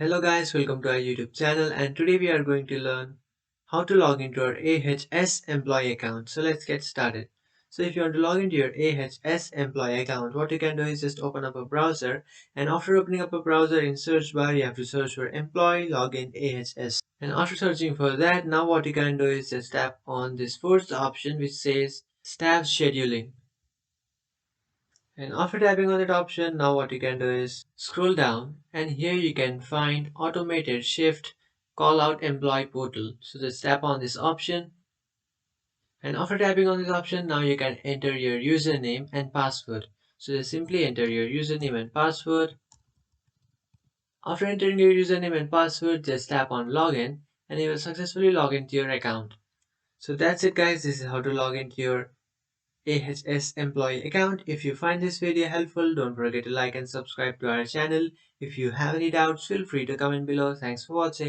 Hello guys, welcome to our YouTube channel, and today we are going to learn how to log into our AHS employee account. So let's get started. So if you want to log into your AHS employee account, what you can do is just open up a browser, and after opening up a browser in search bar you have to search for employee login AHS. And after searching for that, now what you can do is just tap on this first option which says staff scheduling. And after tapping on that option, now what you can do is scroll down, and here you can find automated shift call out employee portal. So just tap on this option, and after tapping on this option, now you can enter your username and password. So just simply enter your username and password. After entering your username and password, just tap on login and you will successfully log into your account. So that's it guys, this is how to log into your AHS employee account. If you find this video helpful, don't forget to like and subscribe to our channel. If you have any doubts, feel free to comment below. Thanks for watching.